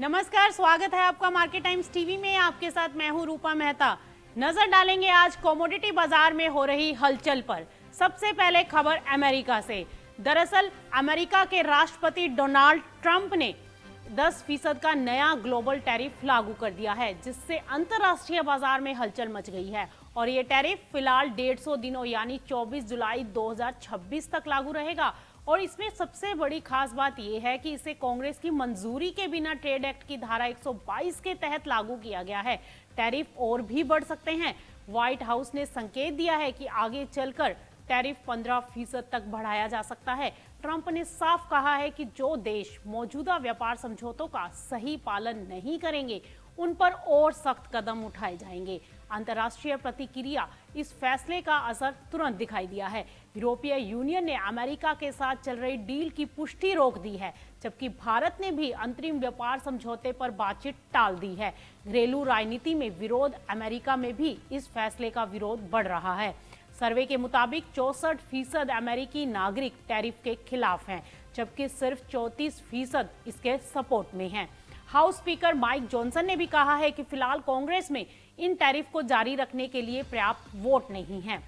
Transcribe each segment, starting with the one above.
नमस्कार, स्वागत है आपका मार्केट टाइम्स टीवी में। आपके साथ मैं हूं रूपा मेहता। नजर डालेंगे आज कमोडिटी बाजार में हो रही हलचल पर। सबसे पहले खबर अमेरिका से। दरअसल अमेरिका के राष्ट्रपति डोनाल्ड ट्रंप ने 10% का नया ग्लोबल टैरिफ लागू कर दिया है, जिससे अंतर्राष्ट्रीय बाजार में हलचल मच गई है। और ये टैरिफ फिलहाल 150 दिनों यानी 24 जुलाई 2026 तक लागू रहेगा। और इसमें सबसे बड़ी खास बात यह है कि इसे कांग्रेस की मंजूरी के बिना ट्रेड एक्ट की धारा 122 के तहत लागू किया गया है। टैरिफ और भी बढ़ सकते हैं। व्हाइट हाउस ने संकेत दिया है कि आगे चलकर टैरिफ 15% तक बढ़ाया जा सकता है। ट्रंप ने साफ कहा है कि जो देश मौजूदा व्यापार समझौतों का सही पालन नहीं करेंगे, उन पर और सख्त कदम उठाए जाएंगे। अंतर्राष्ट्रीय प्रतिक्रिया इस फैसले का असर तुरंत दिखाई दिया है। यूरोपीय यूनियन ने अमेरिका के साथ चल रही डील की पुष्टि रोक दी है, जबकि भारत ने भी अंतरिम व्यापार समझौते पर बातचीत टाल दी है। घरेलू राजनीति में विरोध, अमेरिका में भी इस फैसले का विरोध बढ़ रहा है। सर्वे के मुताबिक 64% अमेरिकी नागरिक टैरिफ के खिलाफ हैं, जबकि सिर्फ 34% इसके सपोर्ट में हैं। हाउस स्पीकर माइक जॉनसन ने भी कहा है कि फिलहाल कांग्रेस में इन टैरिफ को जारी रखने के लिए पर्याप्त वोट नहीं है।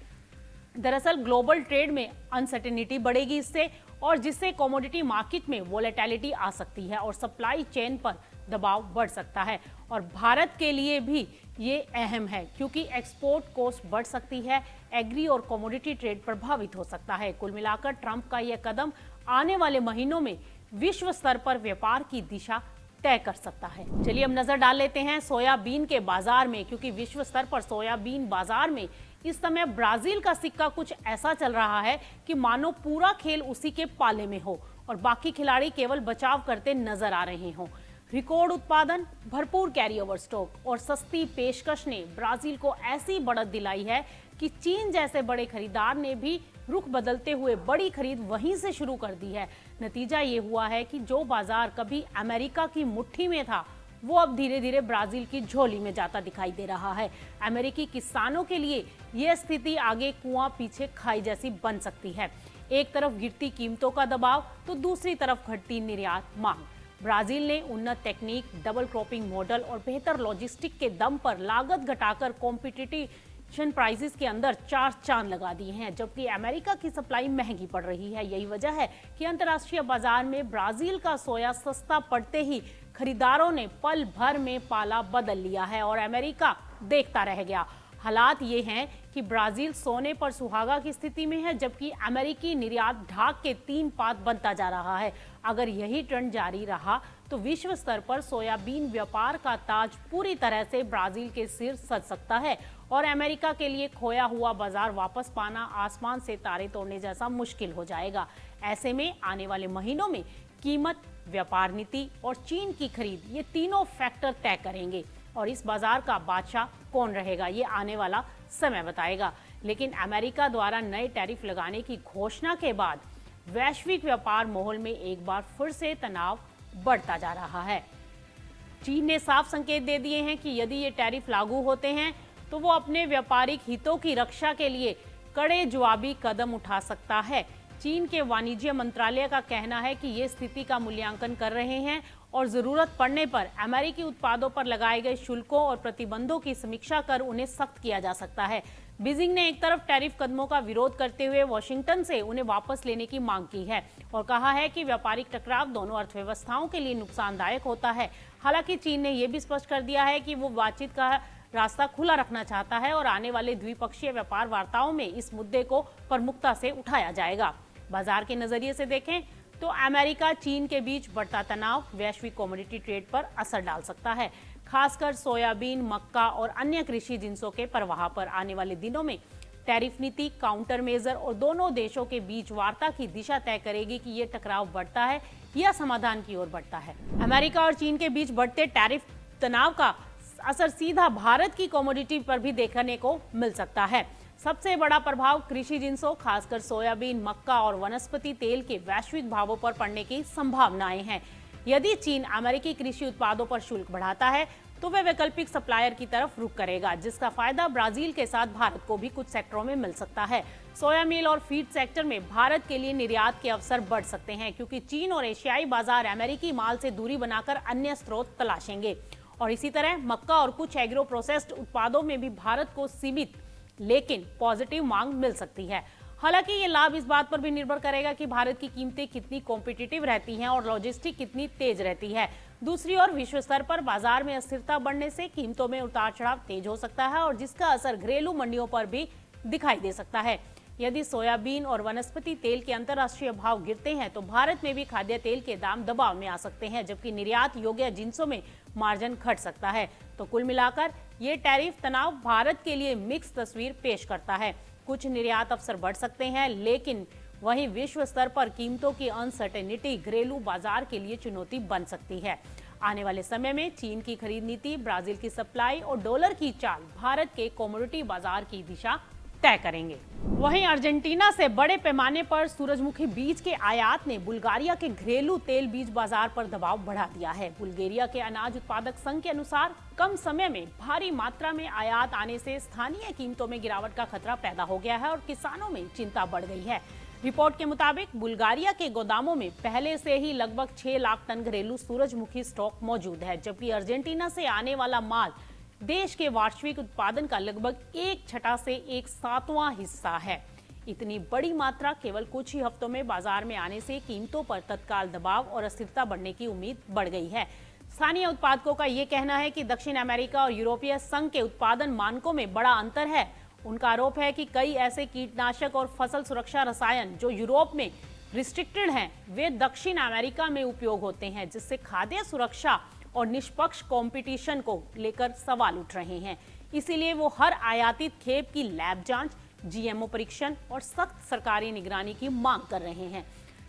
दरअसल ग्लोबल ट्रेड में अनसर्टेनिटी बढ़ेगी इससे, और जिससे कमोडिटी मार्केट में वोलेटिलिटी आ सकती है और सप्लाई चेन पर दबाव बढ़ सकता है। और भारत के लिए भी ये अहम है, क्योंकि एक्सपोर्ट कॉस्ट बढ़ सकती है, एग्री और कमोडिटी ट्रेड प्रभावित हो सकता है। कुल मिलाकर ट्रंप का यह कदम आने वाले महीनों में विश्व स्तर पर व्यापार की दिशा तय कर सकता है। चलिए अब नजर डाल लेते हैं सोयाबीन के बाजार में, क्योंकि विश्व स्तर पर सोयाबीन बाजार में इस समय ब्राजील का सिक्का कुछ ऐसा चल रहा है कि मानो पूरा खेल उसी के पाले में हो और बाकी खिलाड़ी केवल बचाव करते नजर आ रहे हों। रिकॉर्ड उत्पादन, भरपूर कैरी ओवर स्टॉक और सस्ती पेशकश ने ब्राजील को ऐसी बढ़त दिलाई है कि चीन जैसे बड़े खरीदार ने भी रुख बदलते हुए बड़ी खरीद वहीं से शुरू कर दी है। नतीजा ये हुआ है कि जो बाजार कभी अमेरिका की मुट्ठी में था, वो अब धीरे धीरे ब्राजील की झोली में जाता दिखाई दे रहा है। अमेरिकी किसानों के लिए यह स्थिति आगे कुआं पीछे खाई जैसी बन सकती है। एक तरफ गिरती कीमतों का दबाव, तो दूसरी तरफ घटती निर्यात मांग। ब्राजील ने उन्नत टेक्निक, डबल क्रॉपिंग मॉडल और बेहतर लॉजिस्टिक के दम पर लागत घटाकर कॉम्पिटिटिव प्राइसेस के अंदर 4 चांद लगा दिए हैं, जबकि अमेरिका की सप्लाई महंगी पड़ रही है। यही वजह है कि अंतर्राष्ट्रीय बाजार में ब्राजील का सोया सस्ता पड़ते ही खरीदारों ने पल भर में पाला बदल लिया है और अमेरिका देखता रह गया। हालात ये हैं कि ब्राजील सोने पर सुहागा की स्थिति में है, जबकि अमेरिकी निर्यात ढाक के 3 पात बनता जा रहा है। अगर यही ट्रेंड जारी रहा तो विश्व स्तर पर सोयाबीन व्यापार का ताज पूरी तरह से ब्राजील के सिर सज सकता है और अमेरिका के लिए खोया हुआ बाजार वापस पाना आसमान से तारे तोड़ने जैसा मुश्किल हो जाएगा। ऐसे में आने वाले महीनों में कीमत, व्यापार नीति और चीन की खरीद, ये तीनों फैक्टर तय करेंगे और इस बाजार का बादशाह कौन रहेगा, ये आने वाला समय बताएगा। लेकिन अमेरिका द्वारा नए टैरिफ लगाने की घोषणा के बाद वैश्विक व्यापार माहौल में एक बार फिर से तनाव बढ़ता जा रहा है। चीन ने साफ संकेत दे दिए हैं कि यदि ये टैरिफ लागू होते हैं तो वो अपने व्यापारिक हितों की रक्षा के लिए कड़े जवाबी कदम उठा सकता है। चीन के वाणिज्य मंत्रालय का कहना है कि ये स्थिति का मूल्यांकन कर रहे हैं और जरूरत पड़ने पर अमेरिकी उत्पादों पर लगाए गए शुल्कों और प्रतिबंधों की समीक्षा कर उन्हें सख्त किया जा सकता है। बीजिंग ने एक तरफ टैरिफ कदमों का विरोध करते हुए वॉशिंगटन से उन्हें वापस लेने की मांग की है और कहा है कि व्यापारिक टकराव दोनों अर्थव्यवस्थाओं के लिए नुकसानदायक होता है। हालांकि चीन ने यह भी स्पष्ट कर दिया है कि वो बातचीत का रास्ता खुला रखना चाहता है और आने वाले द्विपक्षीय व्यापार वार्ताओं में इस मुद्दे को प्रमुखता से उठाया जाएगा। बाजार के नजरिए से देखें तो अमेरिका चीन के बीच बढ़ता तनाव वैश्विक कमोडिटी ट्रेड पर असर डाल सकता है, खासकर सोयाबीन, मक्का और अन्य कृषि जिंसों के प्रवाह पर। आने वाले दिनों में टैरिफ नीति, काउंटर मेजर और दोनों देशों के बीच वार्ता की दिशा तय करेगी कि ये टकराव बढ़ता है या समाधान की ओर बढ़ता है। अमेरिका और चीन के बीच बढ़ते टैरिफ तनाव का असर सीधा भारत की कमोडिटी पर भी देखने को मिल सकता है। सबसे बड़ा प्रभाव कृषि जिंसों, खासकर सोयाबीन, मक्का और वनस्पति तेल के वैश्विक भावों पर पड़ने की संभावनाएं हैं। यदि चीन अमेरिकी कृषि उत्पादों पर शुल्क बढ़ाता है तो वह वैकल्पिक सप्लायर की तरफ रुख करेगा, जिसका फायदा ब्राजील के साथ भारत को भी कुछ सेक्टरों में मिल सकता है। सोया मील और फीड सेक्टर में भारत के लिए निर्यात के अवसर बढ़ सकते हैं, क्योंकि चीन और एशियाई बाजार अमेरिकी माल से दूरी बनाकर अन्य स्रोत तलाशेंगे। और इसी तरह मक्का और कुछ एग्रो प्रोसेस्ड उत्पादों में भी भारत को सीमित लेकिन पॉजिटिव मांग मिल सकती है। हालांकि ये लाभ इस बात पर भी निर्भर करेगा कि भारत की कीमतें कितनी कॉम्पिटिटिव रहती हैं और लॉजिस्टिक कितनी तेज रहती है। दूसरी ओर विश्व स्तर पर बाजार में अस्थिरता बढ़ने से कीमतों में उतार चढ़ाव तेज हो सकता है और जिसका असर घरेलू मंडियों पर भी दिखाई दे सकता है। यदि सोयाबीन और वनस्पति तेल के अंतर्राष्ट्रीय भाव गिरते हैं तो भारत में भी खाद्य तेल के दाम दबाव में आ सकते हैं, जबकि निर्यात योग्य जिंसों में मार्जिन घट सकता है। तो कुल मिलाकर ये टैरिफ तनाव भारत के लिए मिक्स तस्वीर पेश करता है। कुछ निर्यात अवसर बढ़ सकते हैं, लेकिन वहीं विश्व स्तर पर कीमतों की अनसर्टेनिटी घरेलू बाजार के लिए चुनौती बन सकती है। आने वाले समय में चीन की खरीद नीति, ब्राजील की सप्लाई और डॉलर की चाल भारत के कमोडिटी बाजार की दिशा तय करेंगे। वहीं अर्जेंटीना से बड़े पैमाने पर सूरजमुखी बीज के आयात ने बुल्गारिया के घरेलू तेल बीज बाजार पर दबाव बढ़ा दिया है। बुल्गारिया के अनाज उत्पादक संघ के अनुसार कम समय में भारी मात्रा में आयात आने से स्थानीय कीमतों में गिरावट का खतरा पैदा हो गया है और किसानों में चिंता बढ़ गई है। रिपोर्ट के मुताबिक बुल्गारिया के गोदामों में पहले से ही लगभग 6 लाख टन घरेलू सूरजमुखी स्टॉक मौजूद है, जबकि अर्जेंटीना से आने वाला माल देश के वार्षिक उत्पादन का लगभग 1/6 से 1/7वां हिस्सा है। इतनी बड़ी मात्रा केवल कुछ ही हफ्तों में बाजार में आने से कीमतों पर तत्काल दबाव और अस्थिरता बढ़ने की उम्मीद बढ़ गई है। स्थानीय उत्पादकों का ये कहना है कि दक्षिण अमेरिका और यूरोपीय संघ के उत्पादन मानकों में बड़ा अंतर है। उनका आरोप है कि कई ऐसे कीटनाशक और फसल सुरक्षा रसायन जो यूरोप में रिस्ट्रिक्टेड हैं, वे दक्षिण अमेरिका में उपयोग होते हैं, जिससे खाद्य सुरक्षा और निष्पक्ष कंपटीशन को लेकर सवाल उठ रहे हैं। इसीलिए वो हर आयातित खेप की लैब जांच, जीएमओ परीक्षण और सख्त सरकारी निगरानी की मांग कर रहे हैं।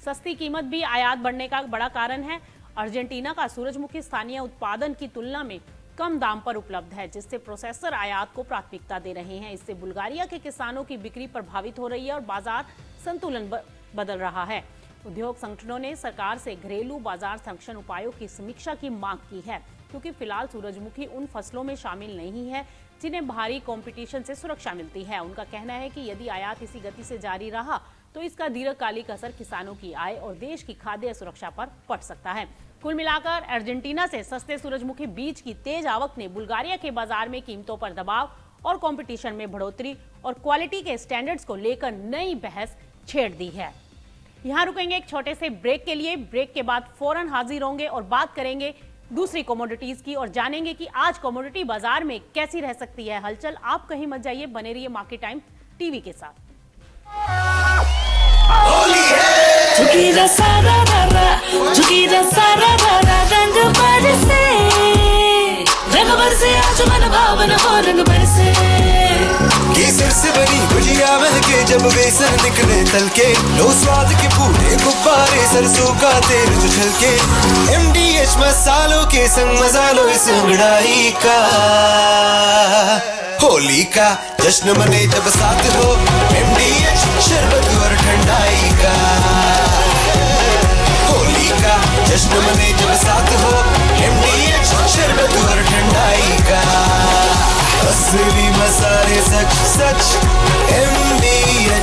सस्ती कीमत भी आयात बढ़ने का बड़ा कारण है। अर्जेंटीना का सूरजमुखी स्थानीय उत्पादन की तुलना में कम दाम पर उपलब्ध है, जिससे प्रोसेसर आयात को प्राथमिकता दे रहे हैं। इससे बुल्गारिया के किसानों की बिक्री प्रभावित हो रही है और बाजार संतुलन बदल रहा है। उद्योग संगठनों ने सरकार से घरेलू बाजार संरक्षण उपायों की समीक्षा की मांग की है, क्योंकि फिलहाल सूरजमुखी उन फसलों में शामिल नहीं है जिन्हें भारी कंपटीशन से सुरक्षा मिलती है। उनका कहना है कि यदि आयात इसी गति से जारी रहा तो इसका दीर्घकालिक असर किसानों की आय और देश की खाद्य सुरक्षा पर पड़ सकता है। कुल मिलाकर अर्जेंटीना से सस्ते सूरजमुखी बीज की तेज आवक ने बुल्गारिया के बाजार में कीमतों पर दबाव और कंपटीशन में बढ़ोतरी और क्वालिटी के स्टैंडर्ड्स को लेकर नई बहस छेड़ दी है। यहाँ रुकेंगे एक छोटे से ब्रेक के लिए। ब्रेक के बाद फौरन हाजिर होंगे और बात करेंगे दूसरी कमोडिटीज की और जानेंगे कि आज कमोडिटी बाजार में कैसी रह सकती है हलचल। आप कहीं मत जाइए, बने रहिए मार्केट टाइम टीवी के साथ। केसर से बनी गुजिया महके जब बेसन निकले तलके, लो स्वाद के पूरे गुब्बारे सरसों का तेल जो छलके, MDH मसालों के संग मजा लो इस अंगड़ाई का। होली का जश्न मने जब साथ हो, MDH शरबत और ठंडाई का। होली का जश्न मने जब साथ हो, MDH शरबत और ठंडाई का। असली मसाले सच सच MDH।